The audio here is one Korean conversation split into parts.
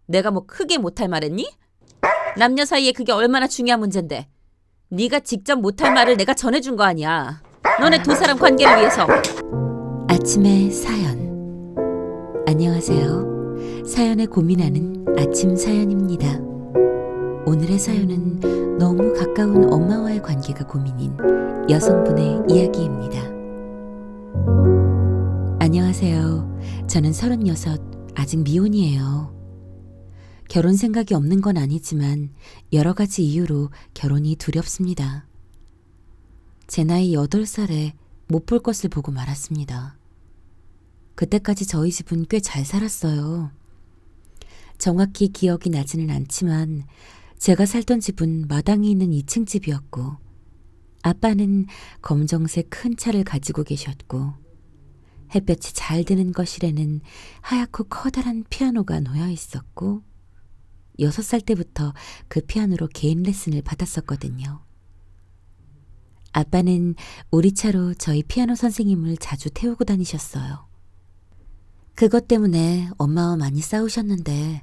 내가 뭐 크게 못할 말했니? 남녀 사이에 그게 얼마나 중요한 문제인데. 네가 직접 못할 말을 내가 전해준 거 아니야. 너네 두 사람 관계를 위해서. 아침의 사연. 안녕하세요. 사연에 고민하는 아침 사연입니다. 오늘의 사연은 너무 가까운 엄마와의 관계가 고민인 여성분의 이야기입니다. 안녕하세요. 저는 36, 아직 미혼이에요. 결혼 생각이 없는 건 아니지만 여러 가지 이유로 결혼이 두렵습니다. 제 나이 8살에 못 볼 것을 보고 말았습니다. 그때까지 저희 집은 꽤 잘 살았어요. 정확히 기억이 나지는 않지만 제가 살던 집은 마당에 있는 2층 집이었고 아빠는 검정색 큰 차를 가지고 계셨고 햇볕이 잘 드는 거실에는 하얗고 커다란 피아노가 놓여 있었고 6살 때부터 그 피아노로 개인 레슨을 받았었거든요. 아빠는 우리 차로 저희 피아노 선생님을 자주 태우고 다니셨어요. 그것 때문에 엄마와 많이 싸우셨는데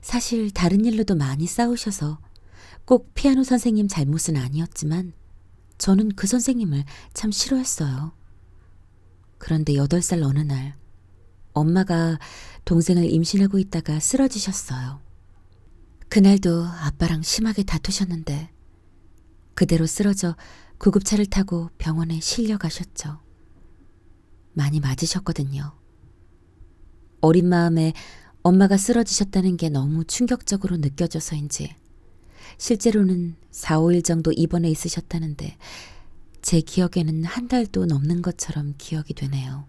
사실 다른 일로도 많이 싸우셔서 꼭 피아노 선생님 잘못은 아니었지만 저는 그 선생님을 참 싫어했어요. 그런데 8살 어느 날 엄마가 동생을 임신하고 있다가 쓰러지셨어요. 그날도 아빠랑 심하게 다투셨는데 그대로 쓰러져 구급차를 타고 병원에 실려가셨죠. 많이 맞으셨거든요. 어린 마음에 엄마가 쓰러지셨다는 게 너무 충격적으로 느껴져서인지 실제로는 4, 5일 정도 입원해 있으셨다는데 제 기억에는 한 달도 넘는 것처럼 기억이 되네요.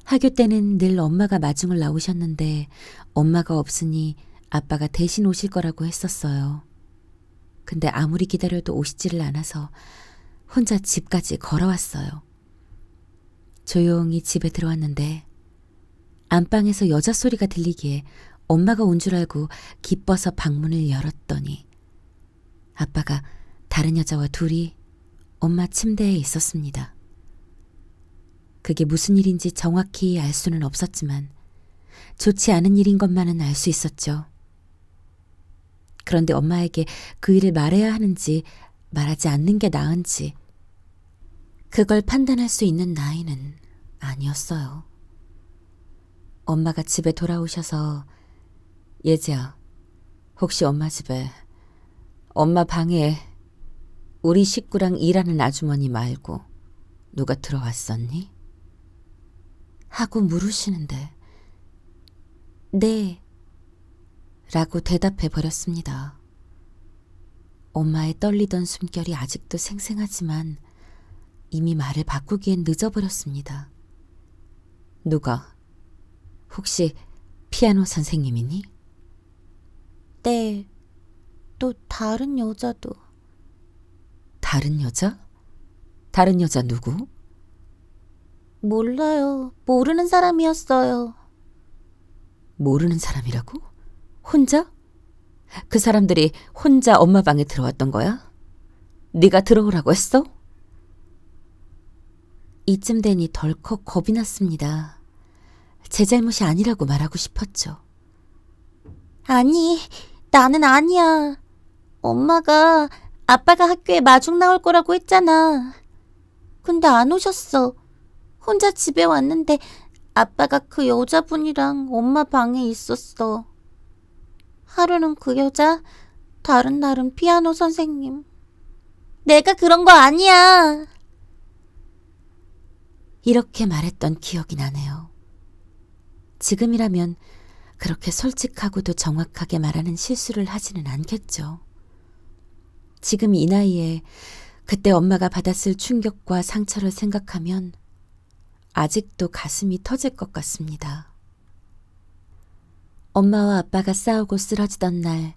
학교 때는 늘 엄마가 마중을 나오셨는데 엄마가 없으니 아빠가 대신 오실 거라고 했었어요. 근데 아무리 기다려도 오시지를 않아서 혼자 집까지 걸어왔어요. 조용히 집에 들어왔는데 안방에서 여자 소리가 들리기에 엄마가 온 줄 알고 기뻐서 방문을 열었더니 아빠가 다른 여자와 둘이 엄마 침대에 있었습니다. 그게 무슨 일인지 정확히 알 수는 없었지만 좋지 않은 일인 것만은 알 수 있었죠. 그런데 엄마에게 그 일을 말해야 하는지 말하지 않는 게 나은지 그걸 판단할 수 있는 나이는 아니었어요. 엄마가 집에 돌아오셔서 예지야, 혹시 엄마 집에, 엄마 방에 우리 식구랑 일하는 아주머니 말고 누가 들어왔었니? 하고 물으시는데 네 라고 대답해 버렸습니다. 엄마의 떨리던 숨결이 아직도 생생하지만 이미 말을 바꾸기엔 늦어버렸습니다. 누가? 혹시 피아노 선생님이니? 네, 또 다른 여자도. 다른 여자? 다른 여자 누구? 몰라요. 모르는 사람이었어요. 모르는 사람이라고? 혼자? 그 사람들이 혼자 엄마 방에 들어왔던 거야? 네가 들어오라고 했어? 이쯤 되니 덜컥 겁이 났습니다. 제 잘못이 아니라고 말하고 싶었죠. 아니, 나는 아니야. 엄마가 아빠가 학교에 마중 나올 거라고 했잖아. 근데 안 오셨어. 혼자 집에 왔는데 아빠가 그 여자분이랑 엄마 방에 있었어. 하루는 그 여자, 다른 날은 피아노 선생님. 내가 그런 거 아니야. 이렇게 말했던 기억이 나네요. 지금이라면 그렇게 솔직하고도 정확하게 말하는 실수를 하지는 않겠죠. 지금 이 나이에 그때 엄마가 받았을 충격과 상처를 생각하면 아직도 가슴이 터질 것 같습니다. 엄마와 아빠가 싸우고 쓰러지던 날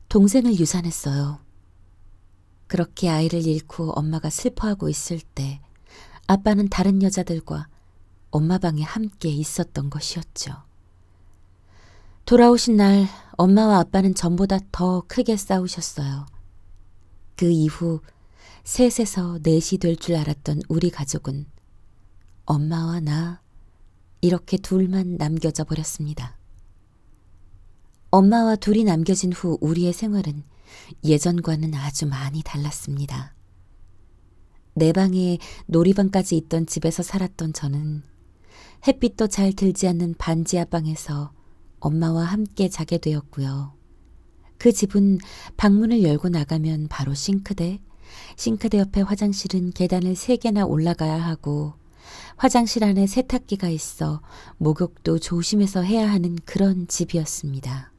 동생을 유산했어요. 그렇게 아이를 잃고 엄마가 슬퍼하고 있을 때 아빠는 다른 여자들과 엄마 방에 함께 있었던 것이었죠. 돌아오신 날 엄마와 아빠는 전보다 더 크게 싸우셨어요. 그 이후 셋에서 넷이 될 줄 알았던 우리 가족은 엄마와 나 이렇게 둘만 남겨져 버렸습니다. 엄마와 둘이 남겨진 후 우리의 생활은 예전과는 아주 많이 달랐습니다. 내 방에 놀이방까지 있던 집에서 살았던 저는 햇빛도 잘 들지 않는 반지하 방에서 엄마와 함께 자게 되었고요. 그 집은 방문을 열고 나가면 바로 싱크대 옆에 화장실은 계단을 3개나 올라가야 하고 화장실 안에 세탁기가 있어 목욕도 조심해서 해야 하는 그런 집이었습니다.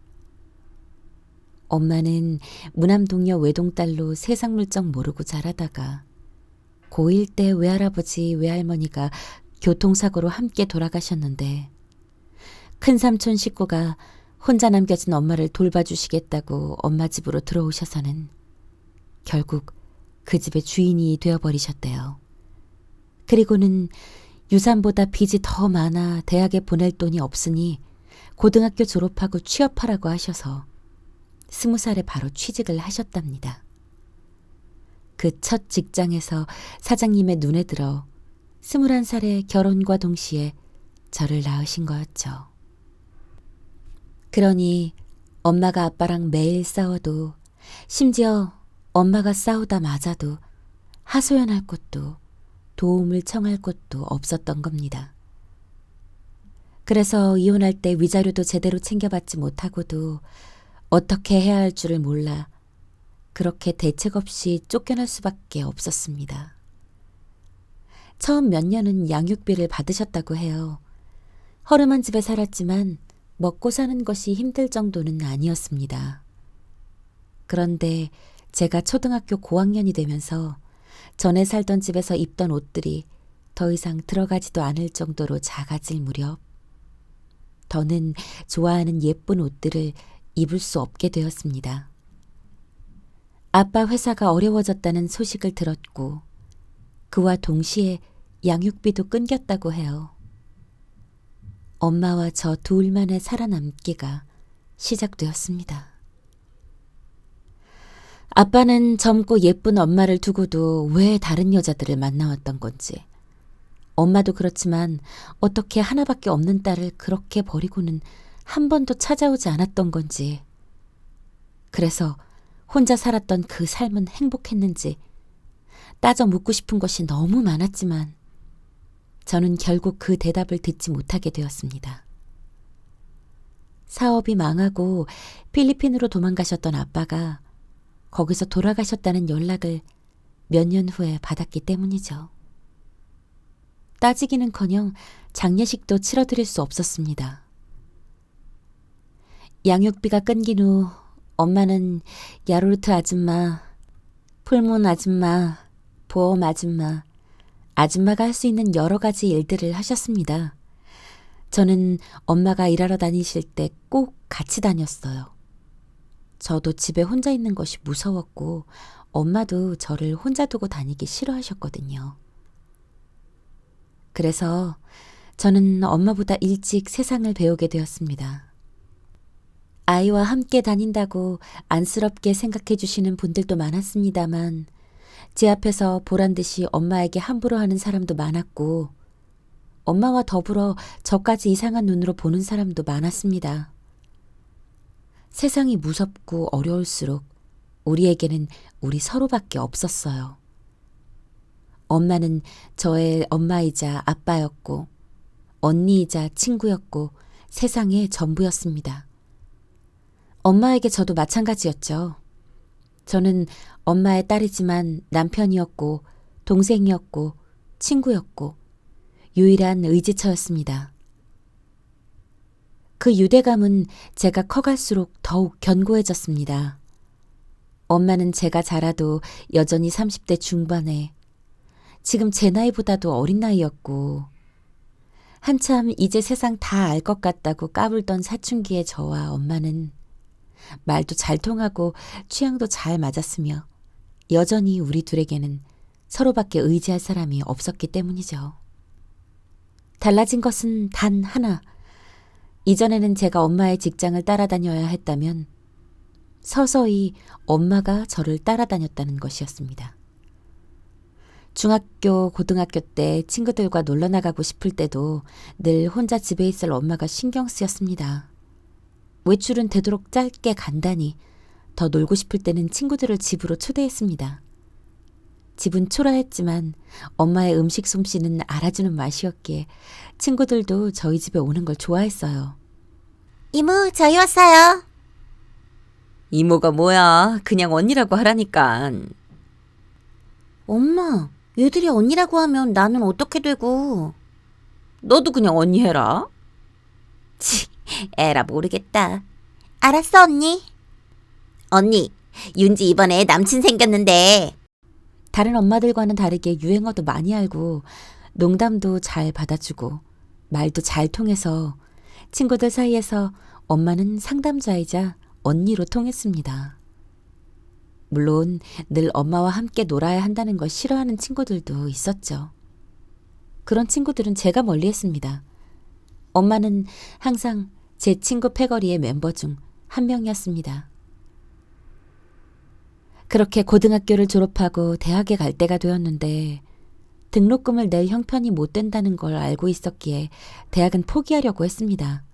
엄마는 무남동녀 외동딸로 세상 물정 모르고 자라다가 고1 때 외할아버지 외할머니가 교통사고로 함께 돌아가셨는데 큰삼촌 식구가 혼자 남겨진 엄마를 돌봐주시겠다고 엄마 집으로 들어오셔서는 결국 그 집의 주인이 되어버리셨대요. 그리고는 유산보다 빚이 더 많아 대학에 보낼 돈이 없으니 고등학교 졸업하고 취업하라고 하셔서 20살에 바로 취직을 하셨답니다. 그 첫 직장에서 사장님의 눈에 들어 21살에 결혼과 동시에 저를 낳으신 거였죠. 그러니 엄마가 아빠랑 매일 싸워도 심지어 엄마가 싸우다 맞아도 하소연할 곳도 도움을 청할 곳도 없었던 겁니다. 그래서 이혼할 때 위자료도 제대로 챙겨받지 못하고도 어떻게 해야 할 줄을 몰라 그렇게 대책 없이 쫓겨날 수밖에 없었습니다. 처음 몇 년은 양육비를 받으셨다고 해요. 허름한 집에 살았지만 먹고 사는 것이 힘들 정도는 아니었습니다. 그런데 제가 초등학교 고학년이 되면서 전에 살던 집에서 입던 옷들이 더 이상 들어가지도 않을 정도로 작아질 무렵 더는 좋아하는 예쁜 옷들을 입을 수 없게 되었습니다. 아빠 회사가 어려워졌다는 소식을 들었고 그와 동시에 양육비도 끊겼다고 해요. 엄마와 저 둘만의 살아남기가 시작되었습니다. 아빠는 젊고 예쁜 엄마를 두고도 왜 다른 여자들을 만나왔던 건지, 엄마도 그렇지만 어떻게 하나밖에 없는 딸을 그렇게 버리고는 한 번도 찾아오지 않았던 건지, 그래서 혼자 살았던 그 삶은 행복했는지 따져 묻고 싶은 것이 너무 많았지만 저는 결국 그 대답을 듣지 못하게 되었습니다. 사업이 망하고 필리핀으로 도망가셨던 아빠가 거기서 돌아가셨다는 연락을 몇 년 후에 받았기 때문이죠. 따지기는커녕 장례식도 치러드릴 수 없었습니다. 양육비가 끊긴 후 엄마는 야로르트 아줌마, 풀문 아줌마, 보험 아줌마, 아줌마가 할 수 있는 여러 가지 일들을 하셨습니다. 저는 엄마가 일하러 다니실 때 꼭 같이 다녔어요. 저도 집에 혼자 있는 것이 무서웠고 엄마도 저를 혼자 두고 다니기 싫어하셨거든요. 그래서 저는 엄마보다 일찍 세상을 배우게 되었습니다. 아이와 함께 다닌다고 안쓰럽게 생각해 주시는 분들도 많았습니다만 제 앞에서 보란 듯이 엄마에게 함부로 하는 사람도 많았고 엄마와 더불어 저까지 이상한 눈으로 보는 사람도 많았습니다. 세상이 무섭고 어려울수록 우리에게는 우리 서로밖에 없었어요. 엄마는 저의 엄마이자 아빠였고 언니이자 친구였고 세상의 전부였습니다. 엄마에게 저도 마찬가지였죠. 저는 엄마의 딸이지만 남편이었고 동생이었고 친구였고 유일한 의지처였습니다. 그 유대감은 제가 커갈수록 더욱 견고해졌습니다. 엄마는 제가 자라도 여전히 30대 중반에 지금 제 나이보다도 어린 나이였고 한참 이제 세상 다 알 것 같다고 까불던 사춘기의 저와 엄마는 말도 잘 통하고 취향도 잘 맞았으며 여전히 우리 둘에게는 서로밖에 의지할 사람이 없었기 때문이죠. 달라진 것은 단 하나. 이전에는 제가 엄마의 직장을 따라다녀야 했다면 서서히 엄마가 저를 따라다녔다는 것이었습니다. 중학교, 고등학교 때 친구들과 놀러 나가고 싶을 때도 늘 혼자 집에 있을 엄마가 신경 쓰였습니다. 외출은 되도록 짧게 간단히, 더 놀고 싶을 때는 친구들을 집으로 초대했습니다. 집은 초라했지만 엄마의 음식 솜씨는 알아주는 맛이었기에 친구들도 저희 집에 오는 걸 좋아했어요. 이모, 저희 왔어요. 이모가 뭐야? 그냥 언니라고 하라니까. 엄마, 얘들이 언니라고 하면 나는 어떻게 되고. 너도 그냥 언니 해라. 치, 에라 모르겠다. 알았어, 언니. 언니, 윤지 이번에 남친 생겼는데. 다른 엄마들과는 다르게 유행어도 많이 알고 농담도 잘 받아주고 말도 잘 통해서 친구들 사이에서 엄마는 상담자이자 언니로 통했습니다. 물론 늘 엄마와 함께 놀아야 한다는 걸 싫어하는 친구들도 있었죠. 그런 친구들은 제가 멀리했습니다. 엄마는 항상 제 친구 패거리의 멤버 중 한 명이었습니다. 그렇게 고등학교를 졸업하고 대학에 갈 때가 되었는데 등록금을 낼 형편이 못 된다는 걸 알고 있었기에 대학은 포기하려고 했습니다.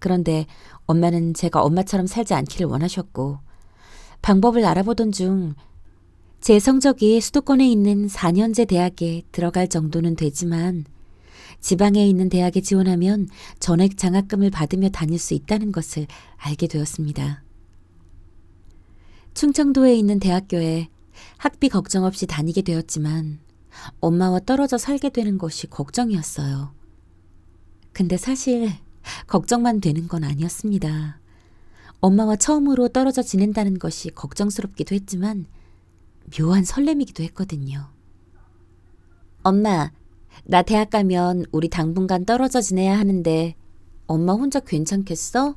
그런데 엄마는 제가 엄마처럼 살지 않기를 원하셨고 방법을 알아보던 중 제 성적이 수도권에 있는 4년제 대학에 들어갈 정도는 되지만 지방에 있는 대학에 지원하면 전액 장학금을 받으며 다닐 수 있다는 것을 알게 되었습니다. 충청도에 있는 대학교에 학비 걱정 없이 다니게 되었지만 엄마와 떨어져 살게 되는 것이 걱정이었어요. 근데 사실 걱정만 되는 건 아니었습니다. 엄마와 처음으로 떨어져 지낸다는 것이 걱정스럽기도 했지만 묘한 설렘이기도 했거든요. 엄마, 나 대학 가면 우리 당분간 떨어져 지내야 하는데 엄마 혼자 괜찮겠어?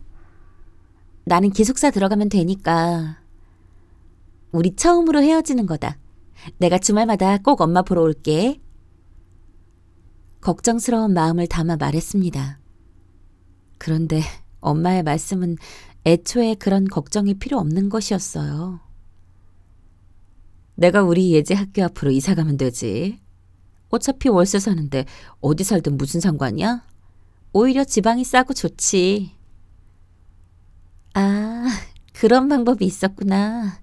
나는 기숙사 들어가면 되니까. 우리 처음으로 헤어지는 거다. 내가 주말마다 꼭 엄마 보러 올게. 걱정스러운 마음을 담아 말했습니다. 그런데 엄마의 말씀은 애초에 그런 걱정이 필요 없는 것이었어요. 내가 우리 예지 학교 앞으로 이사 가면 되지. 어차피 월세 사는데 어디 살든 무슨 상관이야? 오히려 지방이 싸고 좋지. 아, 그런 방법이 있었구나.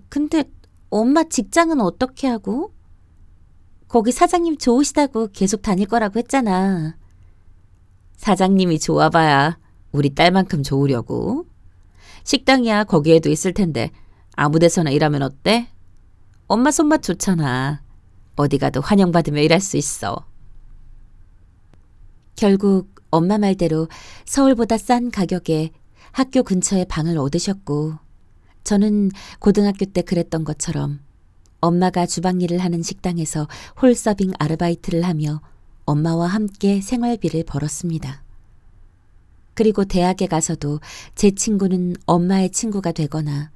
근데 엄마 직장은 어떻게 하고? 거기 사장님 좋으시다고 계속 다닐 거라고 했잖아. 사장님이 좋아봐야 우리 딸만큼 좋으려고. 식당이야 거기에도 있을 텐데 아무 데서나 일하면 어때? 엄마 손맛 좋잖아. 어디 가도 환영받으며 일할 수 있어. 결국 엄마 말대로 서울보다 싼 가격에 학교 근처에 방을 얻으셨고 저는 고등학교 때 그랬던 것처럼 엄마가 주방 일을 하는 식당에서 홀서빙 아르바이트를 하며 엄마와 함께 생활비를 벌었습니다. 그리고 대학에 가서도 제 친구는 엄마의 친구가 되거나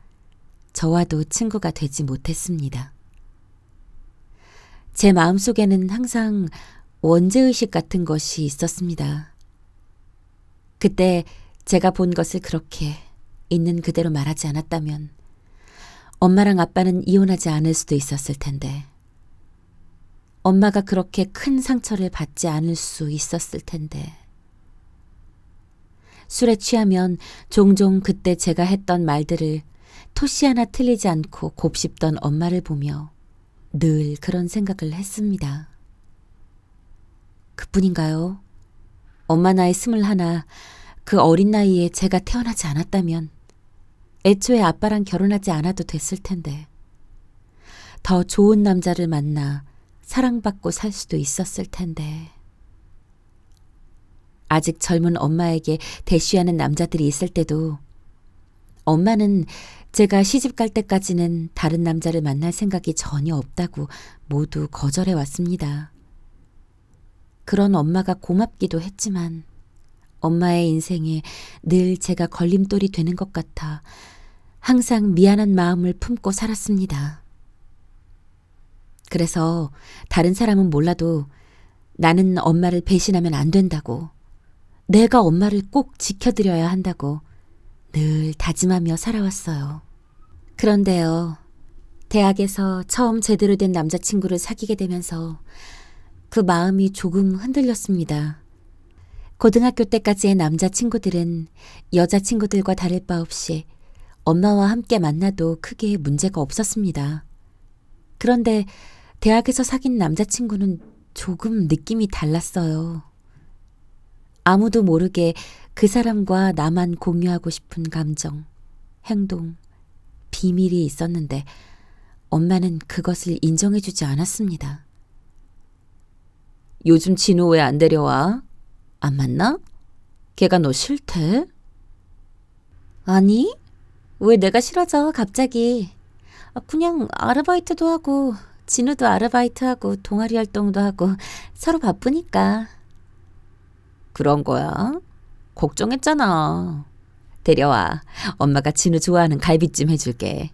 저와도 친구가 되지 못했습니다. 제 마음속에는 항상 원죄의식 같은 것이 있었습니다. 그때 제가 본 것을 그렇게 있는 그대로 말하지 않았다면 엄마랑 아빠는 이혼하지 않을 수도 있었을 텐데 엄마가 그렇게 큰 상처를 받지 않을 수 있었을 텐데 술에 취하면 종종 그때 제가 했던 말들을 토시 하나 틀리지 않고 곱씹던 엄마를 보며 늘 그런 생각을 했습니다. 그뿐인가요? 엄마 나이 21, 그 어린 나이에 제가 태어나지 않았다면 애초에 아빠랑 결혼하지 않아도 됐을 텐데 더 좋은 남자를 만나 사랑받고 살 수도 있었을 텐데 아직 젊은 엄마에게 대쉬하는 남자들이 있을 때도 엄마는 제가 시집 갈 때까지는 다른 남자를 만날 생각이 전혀 없다고 모두 거절해 왔습니다. 그런 엄마가 고맙기도 했지만 엄마의 인생에 늘 제가 걸림돌이 되는 것 같아 항상 미안한 마음을 품고 살았습니다. 그래서 다른 사람은 몰라도 나는 엄마를 배신하면 안 된다고, 내가 엄마를 꼭 지켜드려야 한다고 늘 다짐하며 살아왔어요. 그런데요, 대학에서 처음 제대로 된 남자친구를 사귀게 되면서 그 마음이 조금 흔들렸습니다. 고등학교 때까지의 남자친구들은 여자친구들과 다를 바 없이 엄마와 함께 만나도 크게 문제가 없었습니다. 그런데 대학에서 사귄 남자친구는 조금 느낌이 달랐어요. 아무도 모르게 그 사람과 나만 공유하고 싶은 감정, 행동, 비밀이 있었는데 엄마는 그것을 인정해주지 않았습니다. 요즘 진우 왜 안 데려와? 안 만나? 걔가 너 싫대? 아니, 왜 내가 싫어져, 갑자기. 그냥 아르바이트도 하고, 진우도 아르바이트하고, 동아리 활동도 하고, 서로 바쁘니까. 그런 거야? 걱정했잖아. 데려와. 엄마가 진우 좋아하는 갈비찜 해줄게.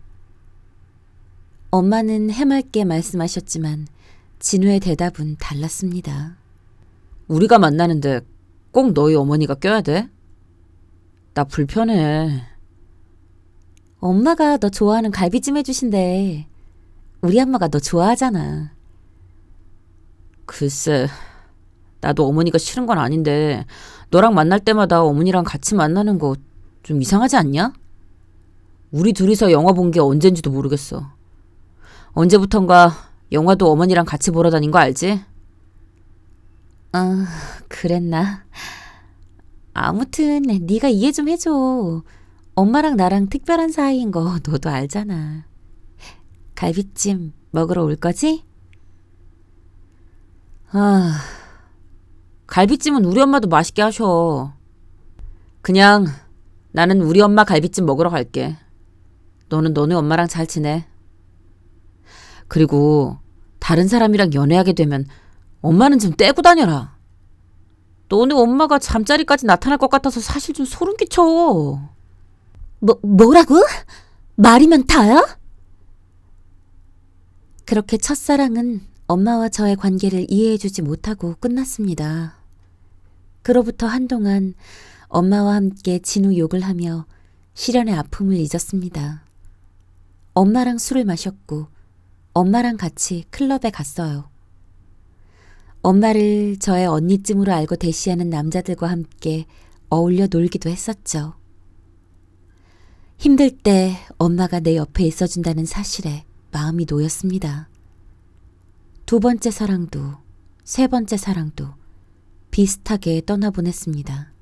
엄마는 해맑게 말씀하셨지만 진우의 대답은 달랐습니다. 우리가 만나는데 꼭 너희 어머니가 껴야 돼? 나 불편해. 엄마가 너 좋아하는 갈비찜 해주신대. 우리 엄마가 너 좋아하잖아. 글쎄, 나도 어머니가 싫은 건 아닌데 너랑 만날 때마다 어머니랑 같이 만나는 거 좀 이상하지 않냐? 우리 둘이서 영화 본 게 언젠지도 모르겠어. 언제부턴가 영화도 어머니랑 같이 보러 다닌 거 알지? 그랬나? 아무튼 네가 이해 좀 해줘. 엄마랑 나랑 특별한 사이인 거 너도 알잖아. 갈비찜 먹으러 올 거지? 갈비찜은 우리 엄마도 맛있게 하셔. 그냥 나는 우리 엄마 갈비찜 먹으러 갈게. 너는 너네 엄마랑 잘 지내. 그리고 다른 사람이랑 연애하게 되면 엄마는 좀 떼고 다녀라. 너네 엄마가 잠자리까지 나타날 것 같아서 사실 좀 소름 끼쳐. 뭐라고? 말이면 다야? 그렇게 첫사랑은 엄마와 저의 관계를 이해해주지 못하고 끝났습니다. 그로부터 한동안 엄마와 함께 진우 욕을 하며 시련의 아픔을 잊었습니다. 엄마랑 술을 마셨고 엄마랑 같이 클럽에 갔어요. 엄마를 저의 언니쯤으로 알고 대시하는 남자들과 함께 어울려 놀기도 했었죠. 힘들 때 엄마가 내 옆에 있어준다는 사실에 마음이 놓였습니다. 두 번째 사랑도 세 번째 사랑도 비슷하게 떠나보냈습니다.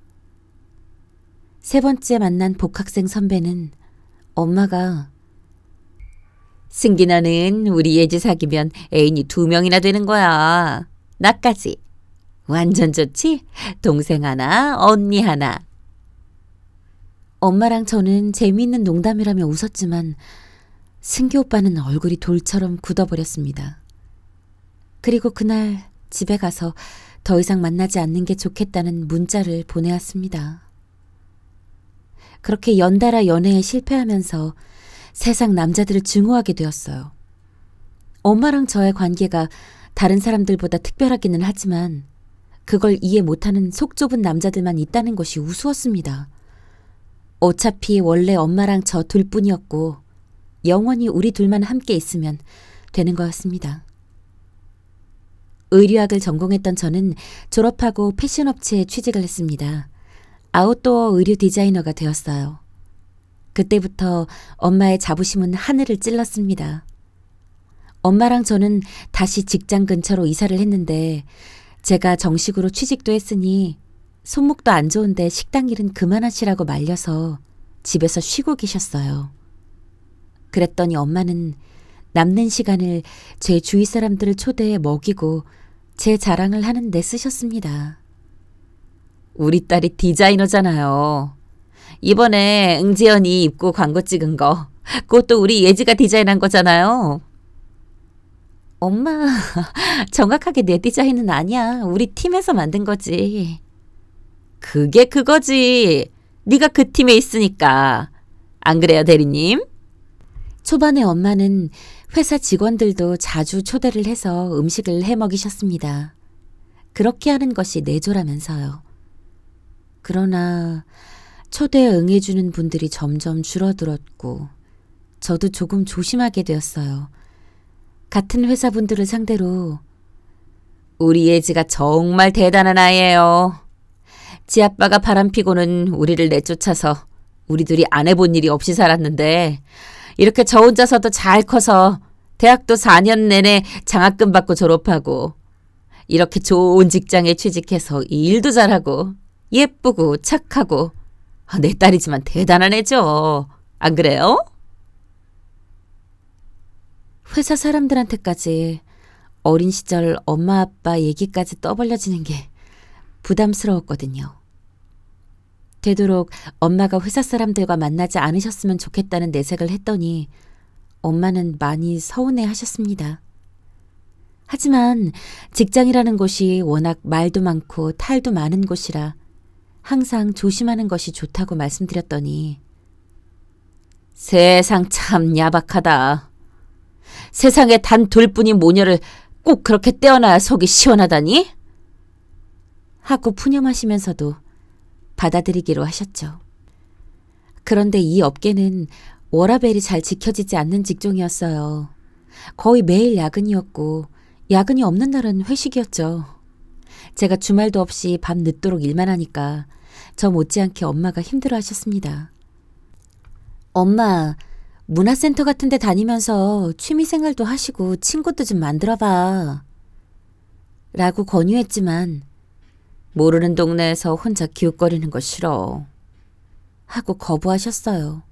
세 번째 만난 복학생 선배는 엄마가 승기나는 우리 예지 사귀면 애인이 2명이나 되는 거야. 나까지. 완전 좋지? 동생 하나, 언니 하나. 엄마랑 저는 재미있는 농담이라며 웃었지만 승기 오빠는 얼굴이 돌처럼 굳어버렸습니다. 그리고 그날 집에 가서 더 이상 만나지 않는 게 좋겠다는 문자를 보내왔습니다. 그렇게 연달아 연애에 실패하면서 세상 남자들을 증오하게 되었어요. 엄마랑 저의 관계가 다른 사람들보다 특별하기는 하지만 그걸 이해 못하는 속 좁은 남자들만 있다는 것이 우스웠습니다. 어차피 원래 엄마랑 저 둘뿐이었고 영원히 우리 둘만 함께 있으면 되는 거였습니다. 의류학을 전공했던 저는 졸업하고 패션업체에 취직을 했습니다. 아웃도어 의류 디자이너가 되었어요. 그때부터 엄마의 자부심은 하늘을 찔렀습니다. 엄마랑 저는 다시 직장 근처로 이사를 했는데 제가 정식으로 취직도 했으니 손목도 안 좋은데 식당 일은 그만하시라고 말려서 집에서 쉬고 계셨어요. 그랬더니 엄마는 남는 시간을 제 주위 사람들을 초대해 먹이고 제 자랑을 하는 데 쓰셨습니다. 우리 딸이 디자이너잖아요. 이번에 응지연이 입고 광고 찍은 거 그것도 우리 예지가 디자인한 거잖아요. 엄마, 정확하게 내 디자인은 아니야. 우리 팀에서 만든 거지. 그게 그거지. 네가 그 팀에 있으니까. 안 그래요, 대리님? 초반에 엄마는 회사 직원들도 자주 초대를 해서 음식을 해 먹이셨습니다. 그렇게 하는 것이 내조라면서요. 그러나 초대에 응해주는 분들이 점점 줄어들었고 저도 조금 조심하게 되었어요. 같은 회사분들을 상대로 우리 예지가 정말 대단한 아이예요. 지 아빠가 바람피고는 우리를 내쫓아서 우리 둘이 안 해본 일이 없이 살았는데 이렇게 저 혼자서도 잘 커서 대학도 4년 내내 장학금 받고 졸업하고 이렇게 좋은 직장에 취직해서 일도 잘하고 예쁘고 착하고 내 딸이지만 대단한 애죠. 안 그래요? 회사 사람들한테까지 어린 시절 엄마 아빠 얘기까지 떠벌려지는 게 부담스러웠거든요. 되도록 엄마가 회사 사람들과 만나지 않으셨으면 좋겠다는 내색을 했더니 엄마는 많이 서운해 하셨습니다. 하지만 직장이라는 곳이 워낙 말도 많고 탈도 많은 곳이라 항상 조심하는 것이 좋다고 말씀드렸더니 세상 참 야박하다. 세상에 단 둘뿐인 모녀를 꼭 그렇게 떼어놔야 속이 시원하다니? 하고 푸념하시면서도 받아들이기로 하셨죠. 그런데 이 업계는 워라밸이 잘 지켜지지 않는 직종이었어요. 거의 매일 야근이었고 야근이 없는 날은 회식이었죠. 제가 주말도 없이 밤 늦도록 일만 하니까 저 못지않게 엄마가 힘들어 하셨습니다. 엄마, 문화센터 같은 데 다니면서 취미생활도 하시고 친구도 좀 만들어봐. 라고 권유했지만 모르는 동네에서 혼자 기웃거리는 거 싫어. 하고 거부하셨어요.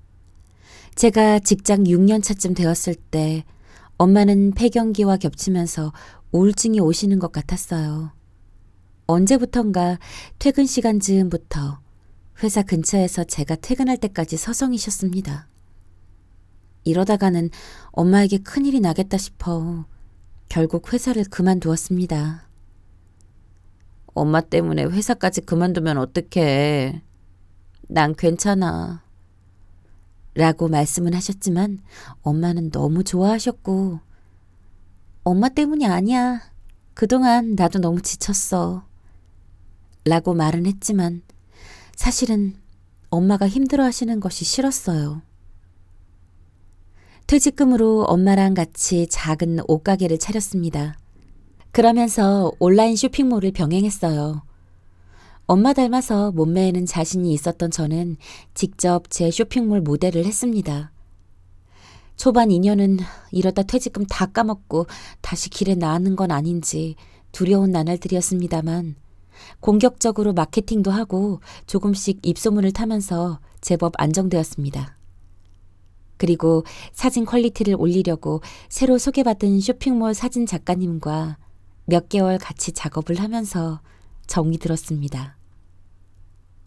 제가 직장 6년 차쯤 되었을 때 엄마는 폐경기와 겹치면서 우울증이 오시는 것 같았어요. 언제부턴가 퇴근 시간 즈음부터 회사 근처에서 제가 퇴근할 때까지 서성이셨습니다. 이러다가는 엄마에게 큰일이 나겠다 싶어 결국 회사를 그만두었습니다. 엄마 때문에 회사까지 그만두면 어떡해. 난 괜찮아. 라고 말씀은 하셨지만 엄마는 너무 좋아하셨고 엄마 때문이 아니야. 그동안 나도 너무 지쳤어. 라고 말은 했지만 사실은 엄마가 힘들어하시는 것이 싫었어요. 퇴직금으로 엄마랑 같이 작은 옷가게를 차렸습니다. 그러면서 온라인 쇼핑몰을 병행했어요. 엄마 닮아서 몸매에는 자신이 있었던 저는 직접 제 쇼핑몰 모델을 했습니다. 초반 2년은 이러다 퇴직금 다 까먹고 다시 길에 나가는 건 아닌지 두려운 나날들이었습니다만 공격적으로 마케팅도 하고 조금씩 입소문을 타면서 제법 안정되었습니다. 그리고 사진 퀄리티를 올리려고 새로 소개받은 쇼핑몰 사진 작가님과 몇 개월 같이 작업을 하면서 정이 들었습니다.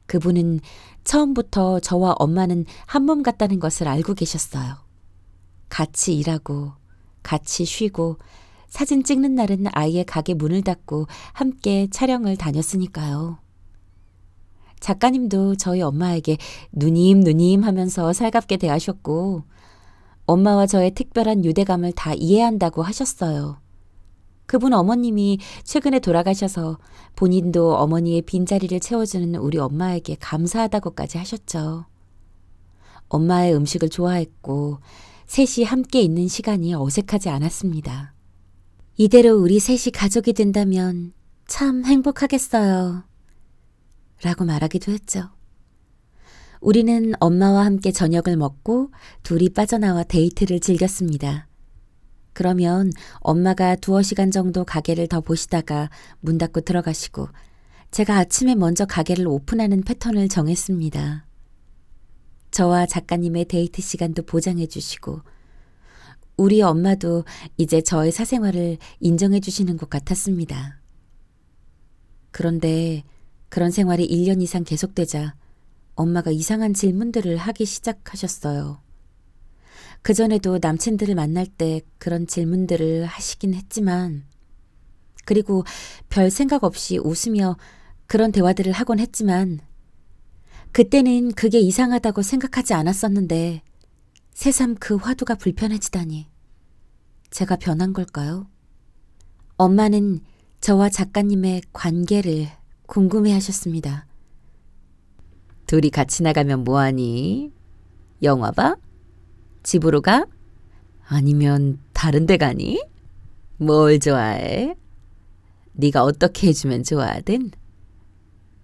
그분은 처음부터 저와 엄마는 한 몸 같다는 것을 알고 계셨어요. 같이 일하고 같이 쉬고 사진 찍는 날은 아예 가게 문을 닫고 함께 촬영을 다녔으니까요. 작가님도 저희 엄마에게 누님 하면서 살갑게 대하셨고 엄마와 저의 특별한 유대감을 다 이해한다고 하셨어요. 그분 어머님이 최근에 돌아가셔서 본인도 어머니의 빈자리를 채워주는 우리 엄마에게 감사하다고까지 하셨죠. 엄마의 음식을 좋아했고 셋이 함께 있는 시간이 어색하지 않았습니다. 이대로 우리 셋이 가족이 된다면 참 행복하겠어요. 라고 말하기도 했죠. 우리는 엄마와 함께 저녁을 먹고 둘이 빠져나와 데이트를 즐겼습니다. 그러면 엄마가 2-시간 정도 가게를 더 보시다가 문 닫고 들어가시고 제가 아침에 먼저 가게를 오픈하는 패턴을 정했습니다. 저와 작가님의 데이트 시간도 보장해 주시고 우리 엄마도 이제 저의 사생활을 인정해 주시는 것 같았습니다. 그런데 그런 생활이 1년 이상 계속되자 엄마가 이상한 질문들을 하기 시작하셨어요. 그전에도 남친들을 만날 때 그런 질문들을 하시긴 했지만 그리고 별 생각 없이 웃으며 그런 대화들을 하곤 했지만 그때는 그게 이상하다고 생각하지 않았었는데 새삼 그 화두가 불편해지다니 제가 변한 걸까요? 엄마는 저와 작가님의 관계를 궁금해하셨습니다. 둘이 같이 나가면 뭐하니? 영화 봐? 집으로 가? 아니면 다른 데 가니? 뭘 좋아해? 네가 어떻게 해주면 좋아하든?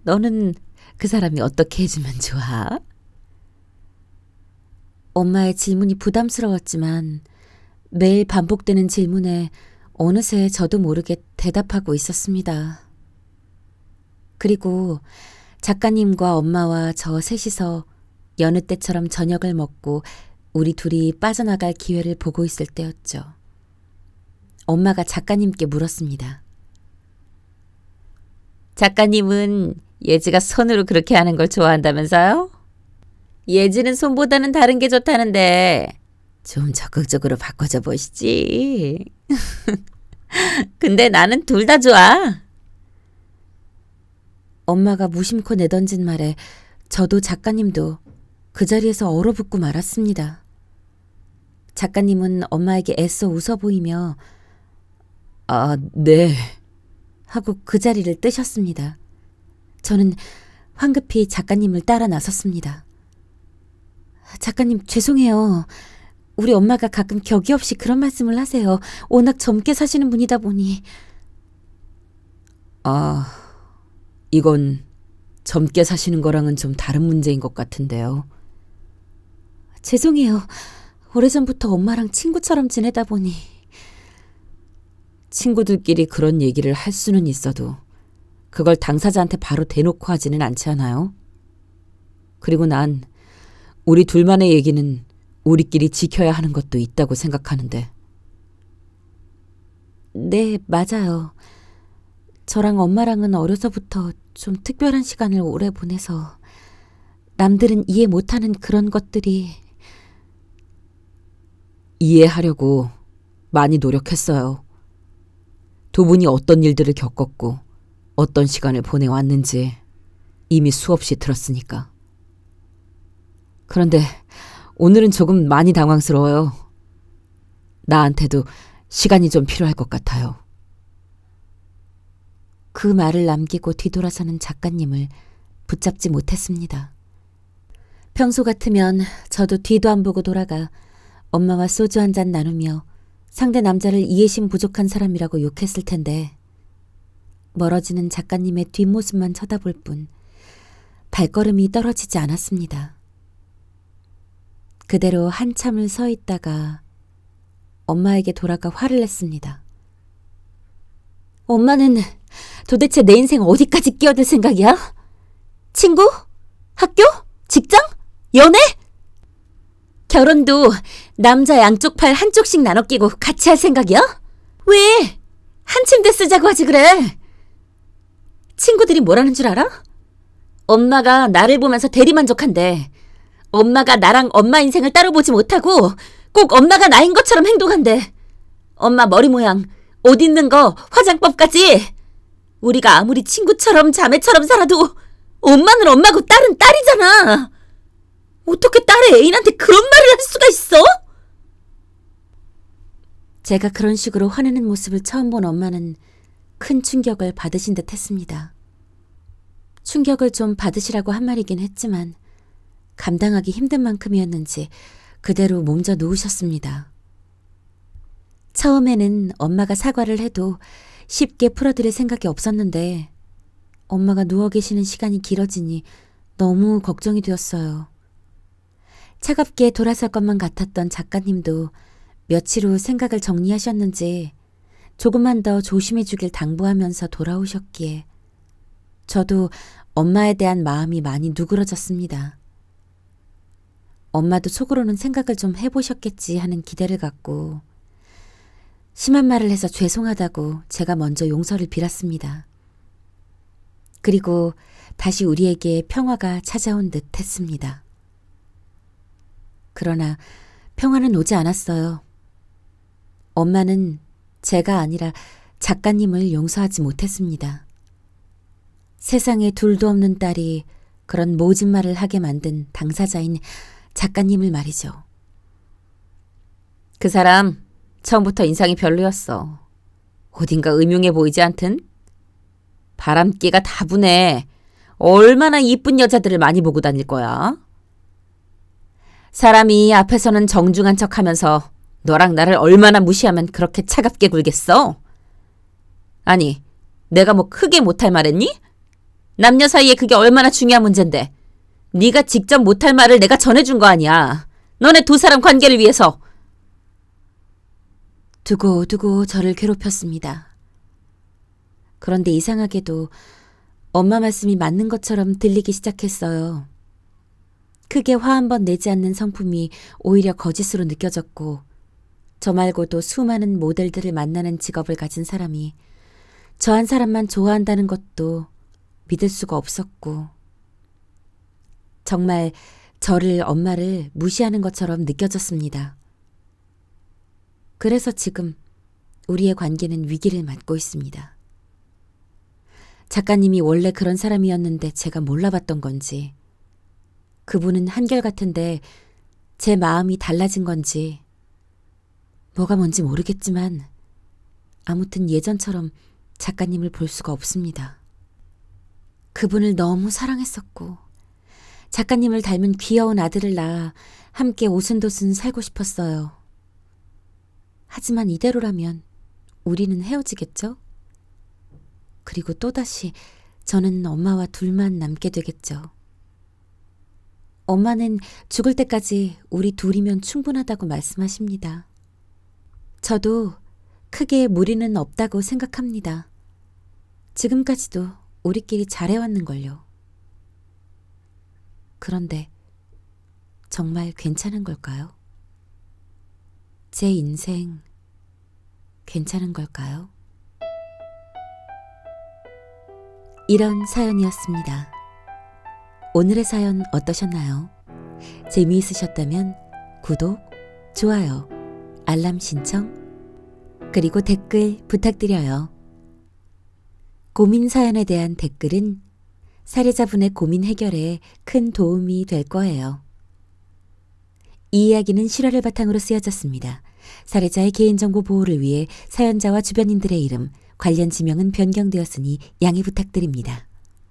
너는 그 사람이 어떻게 해주면 좋아? 엄마의 질문이 부담스러웠지만 매일 반복되는 질문에 어느새 저도 모르게 대답하고 있었습니다. 그리고 작가님과 엄마와 저 셋이서 여느 때처럼 저녁을 먹고 우리 둘이 빠져나갈 기회를 보고 있을 때였죠. 엄마가 작가님께 물었습니다. 작가님은 예지가 손으로 그렇게 하는 걸 좋아한다면서요? 예지는 손보다는 다른 게 좋다는데 좀 적극적으로 바꿔줘 보시지. 근데 나는 둘 다 좋아. 엄마가 무심코 내던진 말에 저도 작가님도 그 자리에서 얼어붙고 말았습니다. 작가님은 엄마에게 애써 웃어 보이며 아, 네. 하고 그 자리를 뜨셨습니다. 저는 황급히 작가님을 따라 나섰습니다. 작가님 죄송해요. 우리 엄마가 가끔 격이 없이 그런 말씀을 하세요. 워낙 젊게 사시는 분이다 보니. 아, 이건 젊게 사시는 거랑은 좀 다른 문제인 것 같은데요. 죄송해요. 오래전부터 엄마랑 친구처럼 지내다 보니. 친구들끼리 그런 얘기를 할 수는 있어도 그걸 당사자한테 바로 대놓고 하지는 않지 않아요? 그리고 난 우리 둘만의 얘기는 우리끼리 지켜야 하는 것도 있다고 생각하는데. 네, 맞아요. 저랑 엄마랑은 어려서부터 좀 특별한 시간을 오래 보내서 남들은 이해 못하는 그런 것들이. 이해하려고 많이 노력했어요. 두 분이 어떤 일들을 겪었고 어떤 시간을 보내왔는지 이미 수없이 들었으니까. 그런데 오늘은 조금 많이 당황스러워요. 나한테도 시간이 좀 필요할 것 같아요. 그 말을 남기고 뒤돌아서는 작가님을 붙잡지 못했습니다. 평소 같으면 저도 뒤도 안 보고 돌아가 엄마와 소주 한 잔 나누며 상대 남자를 이해심 부족한 사람이라고 욕했을 텐데 멀어지는 작가님의 뒷모습만 쳐다볼 뿐 발걸음이 떨어지지 않았습니다. 그대로 한참을 서 있다가 엄마에게 돌아가 화를 냈습니다. 엄마는 도대체 내 인생 어디까지 끼어들 생각이야? 친구? 학교? 직장? 연애? 결혼도 남자 양쪽 팔 한쪽씩 나눠 끼고 같이 할 생각이야? 왜? 한 침대 쓰자고 하지 그래? 친구들이 뭐라는 줄 알아? 엄마가 나를 보면서 대리만족한대. 엄마가 나랑 엄마 인생을 따로 보지 못하고 꼭 엄마가 나인 것처럼 행동한대. 엄마 머리 모양, 옷 입는 거, 화장법까지. 우리가 아무리 친구처럼 자매처럼 살아도 엄마는 엄마고 딸은 딸이잖아. 어떻게 딸의 애인한테 그런 말을 할 수가 있어? 제가 그런 식으로 화내는 모습을 처음 본 엄마는 큰 충격을 받으신 듯 했습니다. 충격을 좀 받으시라고 한 말이긴 했지만 감당하기 힘든 만큼이었는지 그대로 몸져 누우셨습니다. 처음에는 엄마가 사과를 해도 쉽게 풀어드릴 생각이 없었는데 엄마가 누워 계시는 시간이 길어지니 너무 걱정이 되었어요. 차갑게 돌아설 것만 같았던 작가님도 며칠 후 생각을 정리하셨는지 조금만 더 조심해 주길 당부하면서 돌아오셨기에 저도 엄마에 대한 마음이 많이 누그러졌습니다. 엄마도 속으로는 생각을 좀 해보셨겠지 하는 기대를 갖고 심한 말을 해서 죄송하다고 제가 먼저 용서를 빌었습니다. 그리고 다시 우리에게 평화가 찾아온 듯 했습니다. 그러나 평화는 오지 않았어요. 엄마는 제가 아니라 작가님을 용서하지 못했습니다. 세상에 둘도 없는 딸이 그런 모진 말을 하게 만든 당사자인 작가님을 말이죠. 그 사람 처음부터 인상이 별로였어. 어딘가 음흉해 보이지 않든? 바람기가 다분해. 얼마나 이쁜 여자들을 많이 보고 다닐 거야? 사람이 앞에서는 정중한 척하면서 너랑 나를 얼마나 무시하면 그렇게 차갑게 굴겠어? 아니, 내가 뭐 크게 못할 말했니? 남녀 사이에 그게 얼마나 중요한 문제인데. 네가 직접 못할 말을 내가 전해준 거 아니야. 너네 두 사람 관계를 위해서. 두고두고 저를 괴롭혔습니다. 그런데 이상하게도 엄마 말씀이 맞는 것처럼 들리기 시작했어요. 크게 화 한 번 내지 않는 성품이 오히려 거짓으로 느껴졌고, 저 말고도 수많은 모델들을 만나는 직업을 가진 사람이 저 한 사람만 좋아한다는 것도 믿을 수가 없었고, 정말 저를, 엄마를 무시하는 것처럼 느껴졌습니다. 그래서 지금 우리의 관계는 위기를 맞고 있습니다. 작가님이 원래 그런 사람이었는데 제가 몰라봤던 건지, 그분은 한결같은데 제 마음이 달라진 건지, 뭐가 뭔지 모르겠지만 아무튼 예전처럼 작가님을 볼 수가 없습니다. 그분을 너무 사랑했었고 작가님을 닮은 귀여운 아들을 낳아 함께 오순도순 살고 싶었어요. 하지만 이대로라면 우리는 헤어지겠죠? 그리고 또다시 저는 엄마와 둘만 남게 되겠죠. 엄마는 죽을 때까지 우리 둘이면 충분하다고 말씀하십니다. 저도 크게 무리는 없다고 생각합니다. 지금까지도 우리끼리 잘해왔는걸요. 그런데 정말 괜찮은 걸까요? 제 인생 괜찮은 걸까요? 이런 사연이었습니다. 오늘의 사연 어떠셨나요? 재미있으셨다면 구독, 좋아요, 알람 신청, 그리고 댓글 부탁드려요. 고민 사연에 대한 댓글은 사례자분의 고민 해결에 큰 도움이 될 거예요. 이 이야기는 실화를 바탕으로 쓰여졌습니다. 사례자의 개인정보 보호를 위해 사연자와 주변인들의 이름, 관련 지명은 변경되었으니 양해 부탁드립니다.